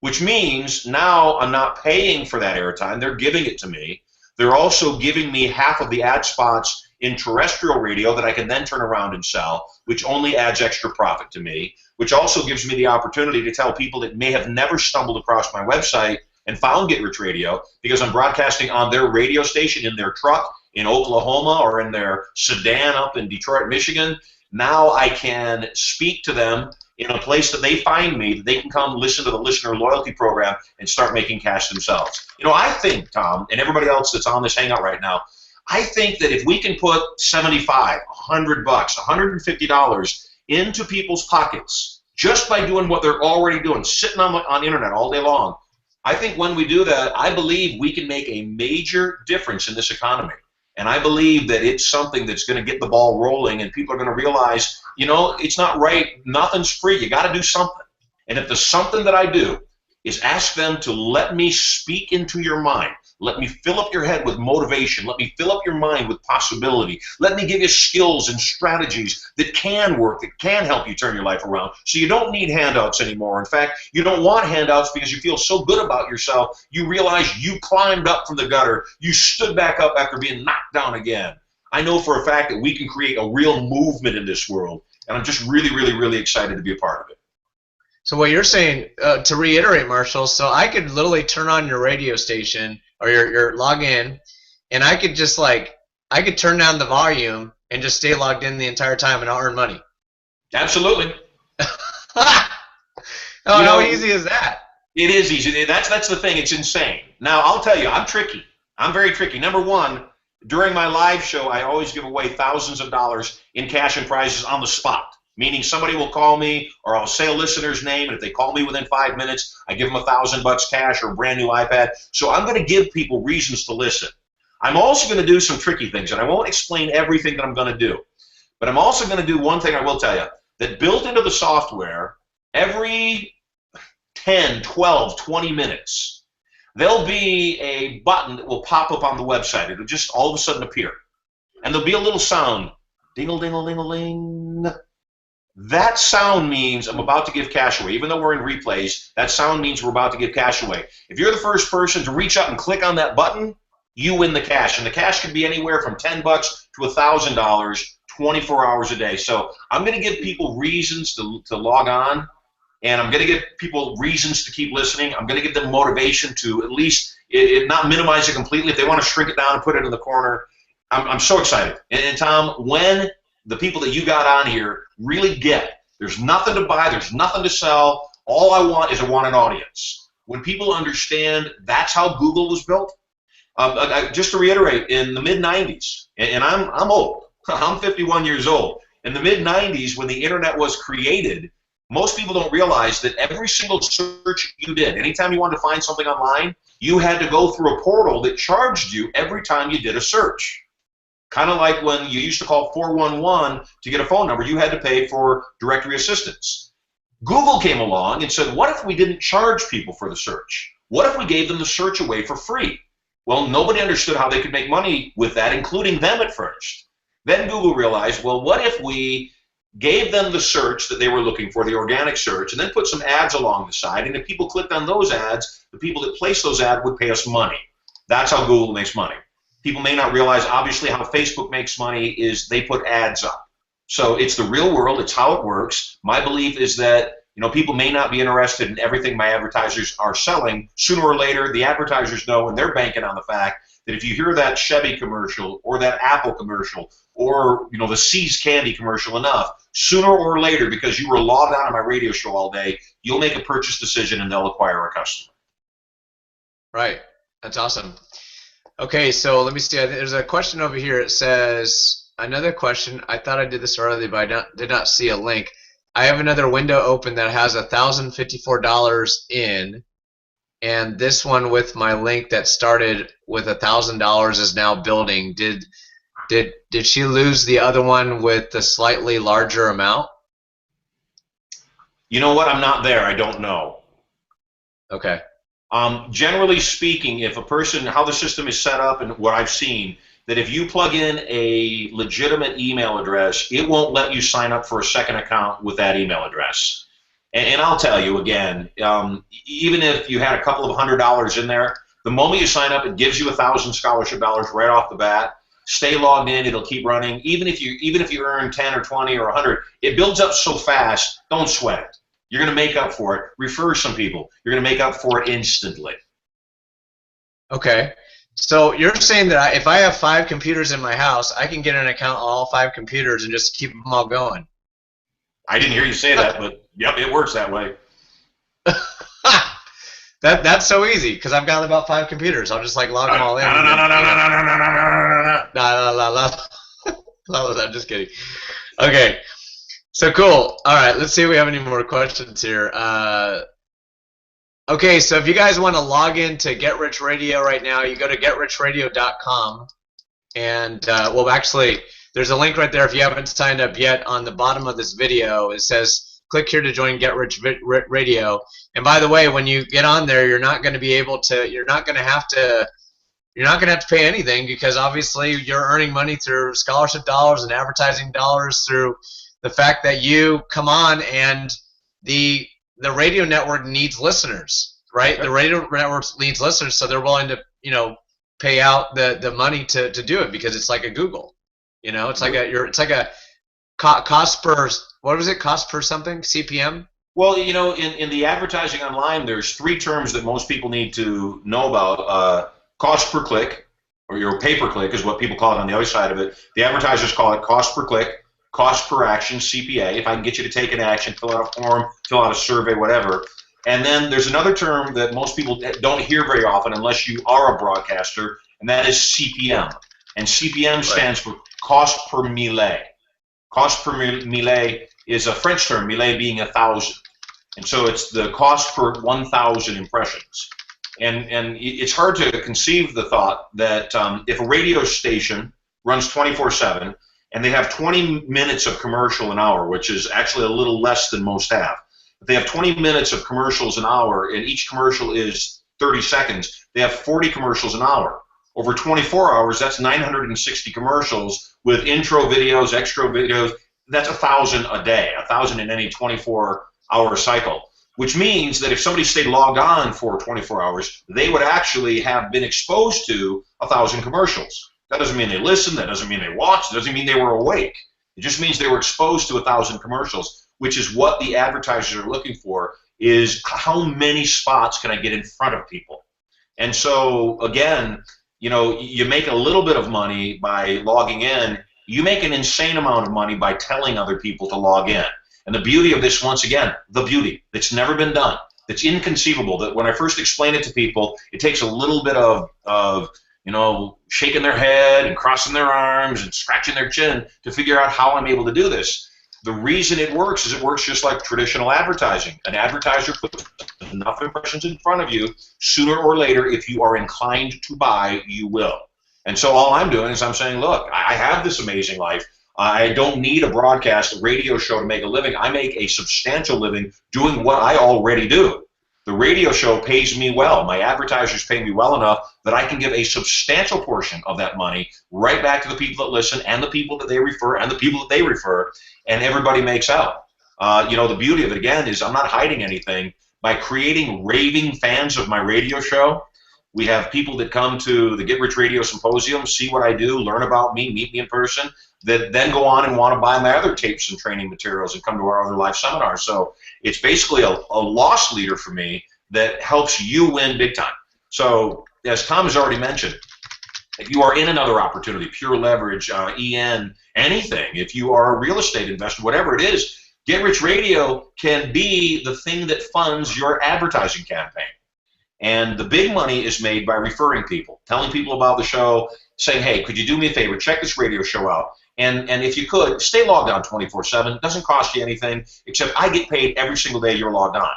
which means now I'm not paying for that airtime. They're giving it to me. They're also giving me half of the ad spots in terrestrial radio that I can then turn around and sell, which only adds extra profit to me, which also gives me the opportunity to tell people that may have never stumbled across my website and found Get Rich Radio because I'm broadcasting on their radio station in their truck in Oklahoma or in their sedan up in Detroit, Michigan. Now I can speak to them in a place that they find me, that they can come listen to the listener loyalty program and start making cash themselves. You know, I think, Tom, and everybody else that's on this hangout right now, I think that if we can put $75, $100, $150 into people's pockets just by doing what they're already doing, sitting on the internet all day long, I think when we do that, I believe we can make a major difference in this economy. And I believe that it's something that's going to get the ball rolling, and people are going to realize, you know, it's not right. Nothing's free. You got to do something. And if the something that I do is ask them to let me speak into your mind, let me fill up your head with motivation, let me fill up your mind with possibility, let me give you skills and strategies that can work, that can help you turn your life around, so you don't need handouts anymore. In fact, you don't want handouts because you feel so good about yourself, you realize you climbed up from the gutter, you stood back up after being knocked down again. I know for a fact that we can create a real movement in this world, and I'm just really, really, really excited to be a part of it. So what you're saying, to reiterate, Marshall, so I could literally turn on your radio station or your log in, and I could just I could turn down the volume and just stay logged in the entire time and I'll earn money. Absolutely. How easy is that? It is easy. That's the thing. It's insane. Now, I'll tell you, I'm tricky. I'm very tricky. Number one, during my live show, I always give away thousands of dollars in cash and prizes on the spot. Meaning somebody will call me, or I'll say a listener's name, and if they call me within 5 minutes, I give them $1,000 cash or a brand new iPad. So I'm going to give people reasons to listen. I'm also going to do some tricky things, and I won't explain everything that I'm going to do. But I'm also going to do one thing I will tell you, that built into the software, every 10, 12, 20 minutes, there'll be a button that will pop up on the website. It'll just all of a sudden appear. And there'll be a little sound, dingle-dingle-dingle-ling. That sound means I'm about to give cash away. Even though we're in replays, that sound means we're about to give cash away. If you're the first person to reach out and click on that button, you win the cash. And the cash could be anywhere from $10 to $1,000, 24 hours a day. So I'm going to give people reasons to log on, and I'm going to give people reasons to keep listening. I'm going to give them motivation to at least not minimize it completely. If they want to shrink it down and put it in the corner, I'm so excited. And Tom, when the people that you got on here really get, there's nothing to buy, there's nothing to sell, all I want is I want an audience. When people understand that's how Google was built, just to reiterate, in the mid-90s, and I'm old, I'm 51 years old, in the mid-90s when the internet was created, most people don't realize that every single search you did, anytime you wanted to find something online, you had to go through a portal that charged you every time you did a search. Kind of like when you used to call 411 to get a phone number, you had to pay for directory assistance. Google came along and said, what if we didn't charge people for the search? What if we gave them the search away for free? Well, nobody understood how they could make money with that, including them at first. Then Google realized, well, what if we gave them the search that they were looking for, the organic search, and then put some ads along the side, and if people clicked on those ads, the people that placed those ads would pay us money. That's how Google makes money. People may not realize, obviously, how Facebook makes money is they put ads up. So it's the real world. It's how it works. My belief is that people may not be interested in everything my advertisers are selling. Sooner or later, the advertisers know, and they're banking on the fact that if you hear that Chevy commercial or that Apple commercial or the See's candy commercial enough, sooner or later, because you were logged on to my radio show all day, you'll make a purchase decision and they'll acquire a customer. Right. That's awesome. Okay, so let me see. There's a question over here. It says, another question. I thought I did this earlier, but I did not see a link. I have another window open that has $1,054 in, and this one with my link that started with $1,000 is now building. Did she lose the other one with the slightly larger amount? You know what? I'm not there. I don't know. Okay. Generally speaking, if a person, how the system is set up and what I've seen, that if you plug in a legitimate email address, it won't let you sign up for a second account with that email address. And I'll tell you again, even if you had a couple of $100 in there, the moment you sign up, it gives you $1,000 scholarship dollars right off the bat. Stay logged in; it'll keep running. Even if you earn 10 or 20 or 100, it builds up so fast. Don't sweat it. You're going to make up for it. Refer some people. You're going to make up for it instantly. Okay. So you're saying that if I have 5 computers in my house, I can get an account on all 5 computers and just keep them all going. I didn't hear you say that, but yep, it works that way. That's so easy because I've got about 5 computers. I'll just like log them all in. No, no, no, no, no, no, no, no, no, no, no. No, I'm just kidding. Okay. So cool. All right, let's see if we have any more questions here. Okay, so if you guys want to log in to Get Rich Radio right now, you go to getrichradio.com, and well, actually, there's a link right there if you haven't signed up yet. On the bottom of this video, it says click here to join Get Rich Radio. And by the way, when you get on there, you're not going to be able to. You're not going to have to pay anything because obviously you're earning money through scholarship dollars and advertising dollars through the fact that you come on, and the radio network needs listeners, right? Okay. The radio network needs listeners, so they're willing to, pay out the money to do it because it's like a Google, it's like a cost per, what was it, cost per something, CPM? Well, in the advertising online, there's 3 terms that most people need to know about. Cost per click, or your pay-per-click is what people call it on the other side of it. The advertisers call it cost per click, cost per action, CPA. If I can get you to take an action, fill out a form, fill out a survey, whatever. And then there's another term that most people don't hear very often unless you are a broadcaster, and that is CPM. And CPM stands for cost per mille. Cost per mille is a French term, mille being 1,000. And so it's the cost per 1,000 impressions. And it's hard to conceive the thought that if a radio station runs 24/7 and they have 20 minutes of commercial an hour, which is actually a little less than most have, if they have 20 minutes of commercials an hour and each commercial is 30 seconds, they have 40 commercials an hour. Over 24 hours, that's 960 commercials with intro videos, extra videos. That's 1,000 a day, 1,000 in any 24-hour cycle. Which means that if somebody stayed logged on for 24 hours, they would actually have been exposed to 1,000 commercials. That doesn't mean they listened, that doesn't mean they watched, it doesn't mean they were awake. It just means they were exposed to 1,000 commercials, which is what the advertisers are looking for, is how many spots can I get in front of people. And so, again, you make a little bit of money by logging in. You make an insane amount of money by telling other people to log in. And the beauty of this, once again, the beauty that's never been done, that's inconceivable, that when I first explain it to people, it takes a little bit of shaking their head and crossing their arms and scratching their chin to figure out how I'm able to do this. The reason it works is it works just like traditional advertising. An advertiser puts enough impressions in front of you. Sooner or later, if you are inclined to buy, you will. And so all I'm doing is I'm saying, look, I have this amazing life. I don't need a broadcast, a radio show to make a living. I make a substantial living doing what I already do. The radio show pays me well. My advertisers pay me well enough that I can give a substantial portion of that money right back to the people that listen and the people that they refer and the people that they refer, and everybody makes out. The beauty of it, again, is I'm not hiding anything. By creating raving fans of my radio show, we have people that come to the Get Rich Radio Symposium, see what I do, learn about me, meet me in person, that then go on and want to buy my other tapes and training materials and come to our other live seminars. So it's basically a loss leader for me that helps you win big time. So as Tom has already mentioned, if you are in another opportunity, pure leverage, EN, anything, if you are a real estate investor, whatever it is, Get Rich Radio can be the thing that funds your advertising campaign. And the big money is made by referring people, telling people about the show, saying, hey, could you do me a favor, check this radio show out. And if you could, stay logged on 24/7. It doesn't cost you anything, except I get paid every single day you're logged on.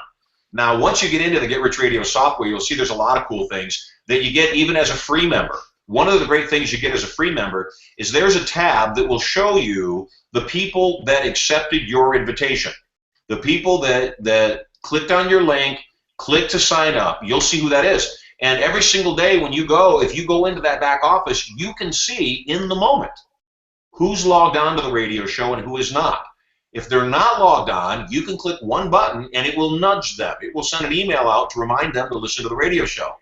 Now, once you get into the Get Rich Radio software, you'll see there's a lot of cool things that you get even as a free member. One of the great things you get as a free member is there's a tab that will show you the people that accepted your invitation. The people that clicked on your link, clicked to sign up, you'll see who that is. And every single day when you go, if you go into that back office, you can see in the moment who's logged on to the radio show and who is not. If they're not logged on, you can click one button and it will nudge them. It will send an email out to remind them to listen to the radio show.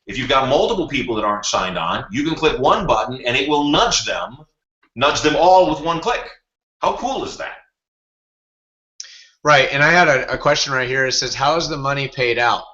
If you've got multiple people that aren't signed on, you can click one button and it will nudge them all with one click. How cool is that? Right, and I had a question right here. It says, how is the money paid out?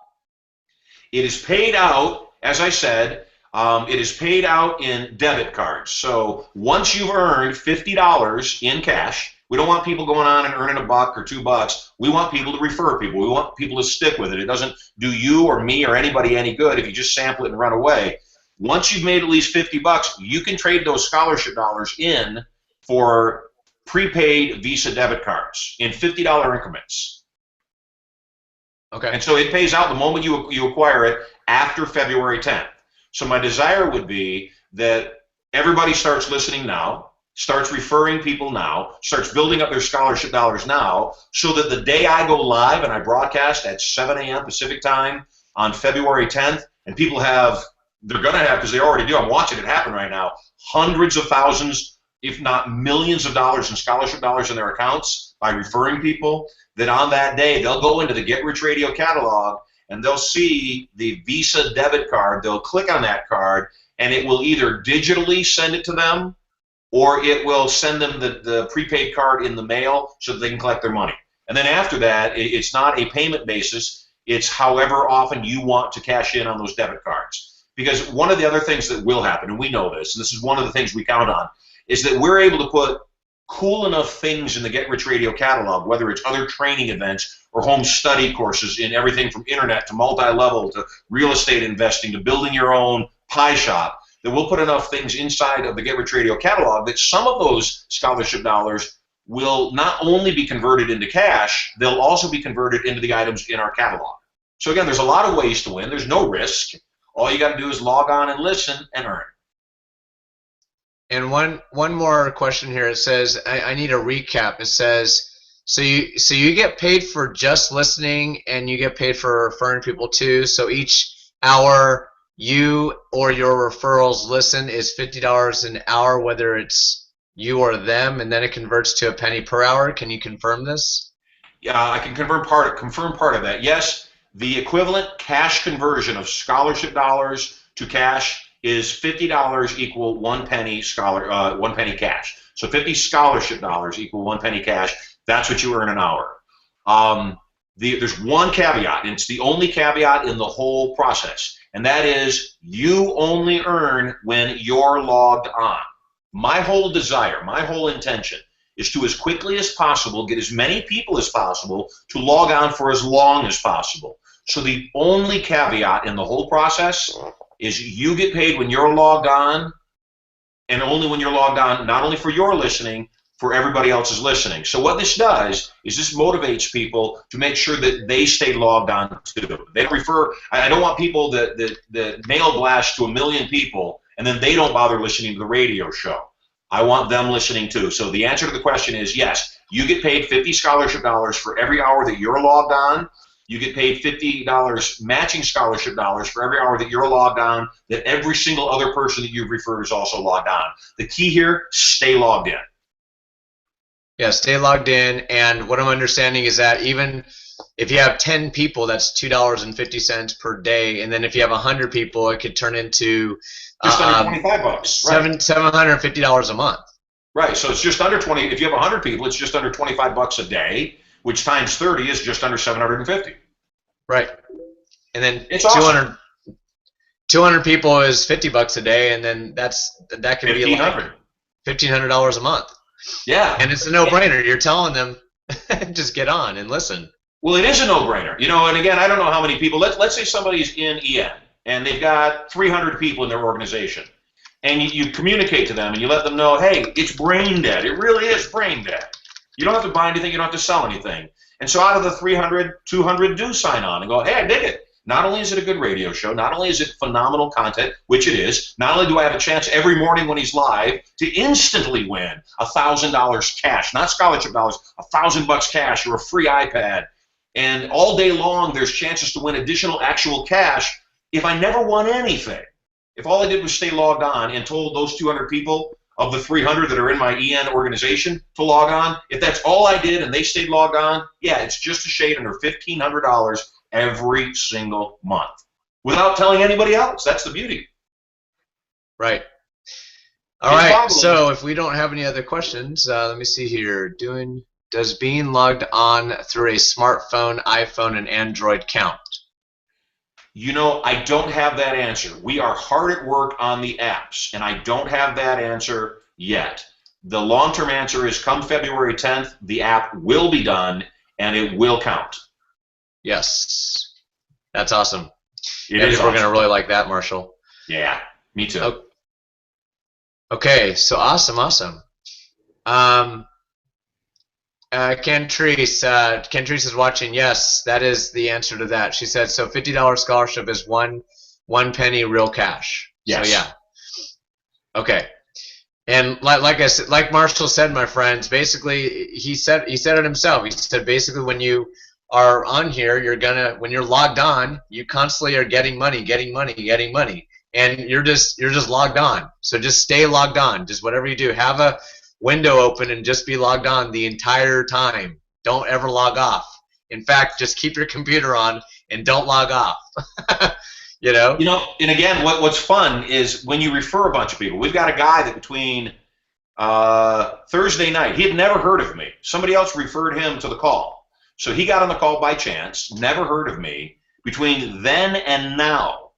It is paid out, as I said, it is paid out in debit cards. So once you've earned $50 in cash, we don't want people going on and earning $1 or $2. We want people to refer people. We want people to stick with it. It doesn't do you or me or anybody any good if you just sample it and run away. Once you've made at least $50, you can trade those scholarship dollars in for prepaid Visa debit cards in $50 increments. Okay. And so it pays out the moment you acquire it after February 10th. So my desire would be that everybody starts listening now, starts referring people now, starts building up their scholarship dollars now, so that the day I go live and I broadcast at 7 a.m. Pacific time on February 10th, and people they're going to have, because they already do, I'm watching it happen right now, hundreds of thousands, if not millions of dollars in scholarship dollars in their accounts by referring people, that on that day they'll go into the Get Rich Radio catalog and they'll see the Visa debit card. They'll click on that card and it will either digitally send it to them or it will send them the prepaid card in the mail so that they can collect their money. And then after that, it's not a payment basis. It's however often you want to cash in on those debit cards. Because one of the other things that will happen, and we know this, and this is one of the things we count on, is that we're able to put cool enough things in the Get Rich Radio catalog, whether it's other training events or home study courses in everything from internet to multi-level to real estate investing to building your own pie shop, that we'll put enough things inside of the Get Rich Radio catalog that some of those scholarship dollars will not only be converted into cash, they'll also be converted into the items in our catalog. So again, there's a lot of ways to win. There's no risk. All you got to do is log on and listen and earn. And one more question here. It says, I need a recap. It says, so you get paid for just listening and you get paid for referring people too. So each hour you or your referrals listen is $50 an hour, whether it's you or them, and then it converts to a penny per hour. Can you confirm this? Yeah, I can confirm part of that. Yes, the equivalent cash conversion of scholarship dollars to cash is $50 equal 1 penny 1 penny cash. So 50 scholarship dollars equal 1 penny cash. That's what you earn an hour. There's one caveat, and it's the only caveat in the whole process, and that is you only earn when you're logged on. My whole desire, my whole intention is to, as quickly as possible, get as many people as possible to log on for as long as possible. So the only caveat in the whole process is you get paid when you're logged on, and only when you're logged on, not only for your listening, for everybody else's listening. So what this does is this motivates people to make sure that they stay logged on too. They refer. I don't want people that mail blast to 1 million people and then they don't bother listening to the radio show. I want them listening too. So the answer to the question is yes. You get paid 50 scholarship dollars for every hour that you're logged on. You get paid $50 matching scholarship dollars for every hour that you're logged on, that every single other person that you've referred is also logged on. The key here, stay logged in. Yeah, stay logged in, and what I'm understanding is that even if you have 10 people, that's $2.50 per day, and then if you have 100 people, it could turn into just under $25, right? $750 a month. Right, so it's just under 20. If you have 100 people, it's just under $25 a day, which times 30 is just under 750. Right, and then it's 200. Awesome. 200 people is $50 a day, and then that can be like $1,500 a month. Yeah. And it's a no-brainer. You're telling them, just get on and listen. Well, it is a no-brainer. You know, and again, I don't know how many people. Let's say somebody's in EN, and they've got 300 people in their organization. and you communicate to them and you let them know, hey, it's brain dead. It really is brain dead. You don't have to buy anything. You don't have to sell anything. And so out of the 300, 200 do sign on and go, hey, I dig it. Not only is it a good radio show, not only is it phenomenal content, which it is, not only do I have a chance every morning when he's live to instantly win $1,000 cash, not scholarship dollars, $1,000 cash or a free iPad. And all day long, there's chances to win additional actual cash if I never won anything. If all I did was stay logged on and told those 200 people of the 300 that are in my EN organization to log on, if that's all I did and they stayed logged on, yeah, it's just a shade under $1,500 every single month without telling anybody else. That's the beauty. Right. All right. So if we don't have any other questions, let me see here. Does being logged on through a smartphone, iPhone, and Android count? You know, I don't have that answer. We are hard at work on the apps, and I don't have that answer yet. The long-term answer is come February 10th, the app will be done, and it will count. Yes. That's awesome. We're going to really like that, Marshall. Yeah, me too. Okay, so awesome. Kentrice is watching. Yes, that is the answer to that. She said, so $50 scholarship is one penny real cash. Yes. So yeah. Okay. And like Marshall said, my friends, basically he said it himself. He said basically when you are on here, when you're logged on, you constantly are getting money, and you're just logged on. So just stay logged on. Just whatever you do, have a window open and just be logged on the entire time. Don't ever log off. In fact, just keep your computer on and don't log off. You know, and again, what's fun is when you refer a bunch of people. We've got a guy that between Thursday night, he had never heard of me. Somebody else referred him to the call. So he got on the call by chance, never heard of me. Between then and now,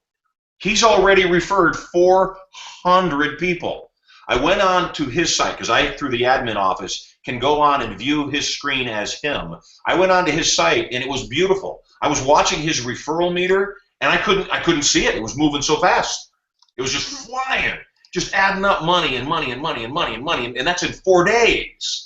he's already referred 400 people. I went on to his site because I, through the admin office, can go on and view his screen as him. I went on to his site and it was beautiful. I was watching his referral meter and I couldn't see it. It was moving so fast. It was just flying, just adding up money, and that's in 4 days.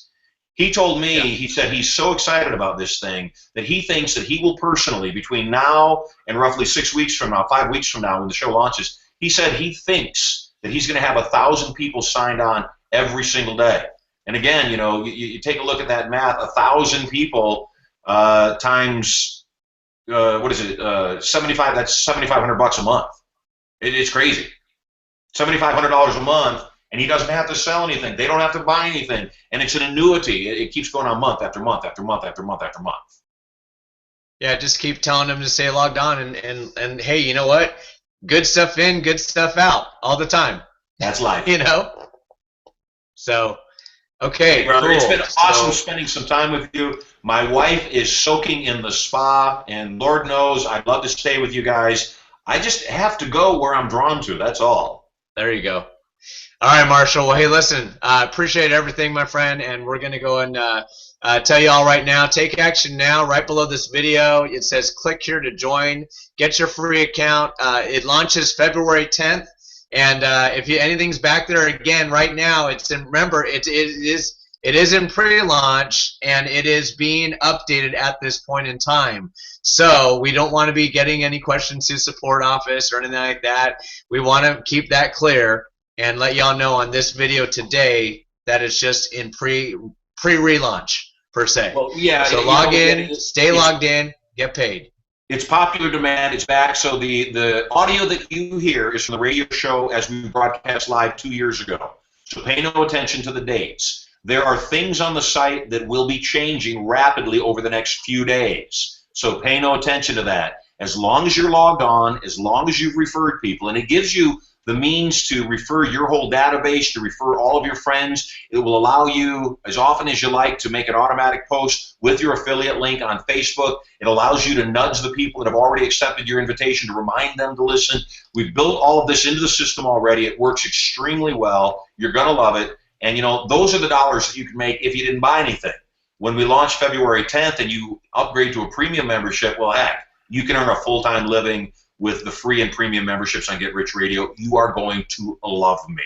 He told me, he said he's so excited about this thing that he thinks that he will personally, between now and roughly 6 weeks from now, 5 weeks from now when the show launches, he said he thinks that he's going to have 1,000 people signed on every single day. And again, you take a look at that math, 1,000 people times, what is it, 75, that's $7,500 a month. It's crazy. $7,500 a month, and he doesn't have to sell anything. They don't have to buy anything. And it's an annuity. It keeps going on month after month after month after month after month. Yeah, just keep telling them to stay logged on, and hey, you know what? Good stuff in, good stuff out, all the time. That's life. So, okay, hey, brother, cool. It's been awesome spending some time with you. My wife is soaking in the spa, and Lord knows I'd love to stay with you guys. I just have to go where I'm drawn to, that's all. There you go. All right, Marshall. Well, hey, listen, I appreciate everything, my friend, and we're going to go and tell you all right now, take action now. Right below this video, it says click here to join. Get your free account. It launches February 10th, and if anything's back there again right now, remember it is in pre-launch and it is being updated at this point in time. So we don't want to be getting any questions to support office or anything like that. We want to keep that clear and let y'all know on this video today that it's just in pre-relaunch per se. Well, yeah. So log in, stay logged in, get paid. It's popular demand. It's back. So the audio that you hear is from the radio show as we broadcast live 2 years ago. So pay no attention to the dates. There are things on the site that will be changing rapidly over the next few days. So pay no attention to that. As long as you're logged on, as long as you've referred people, and it gives you the means to refer your whole database, to refer all of your friends. It will allow you, as often as you like, to make an automatic post with your affiliate link on Facebook. It allows you to nudge the people that have already accepted your invitation to remind them to listen. We've built all of this into the system already. It works extremely well. You're going to love it. And, those are the dollars that you can make if you didn't buy anything. When we launch February 10th and you upgrade to a premium membership, well, heck, you can earn a full-time living with the free and premium memberships on Get Rich Radio. You are going to love me.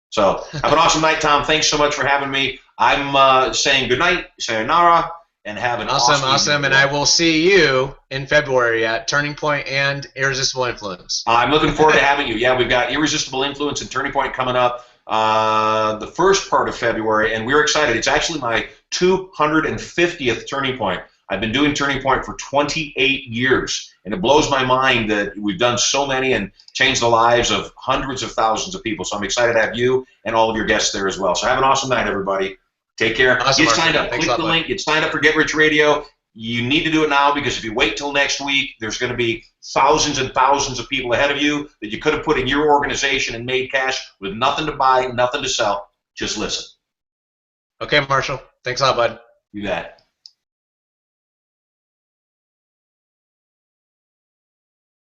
So have an awesome night, Tom. Thanks so much for having me. I'm saying good night, sayonara, and have an awesome And I will see you in February at Turning Point and Irresistible Influence. I'm looking forward to having you. Yeah, we've got Irresistible Influence and Turning Point coming up the first part of February, and we're excited. It's actually my 250th Turning Point. I've been doing Turning Point for 28 years, and it blows my mind that we've done so many and changed the lives of hundreds of thousands of people. So I'm excited to have you and all of your guests there as well. So have an awesome night, everybody. Take care. Awesome, Get signed up. Click the link. Get signed up for Get Rich Radio. You need to do it now, because if you wait till next week, there's going to be thousands and thousands of people ahead of you that you could have put in your organization and made cash with nothing to buy, nothing to sell. Just listen. Okay, Marshall. Thanks a lot, bud. You bet.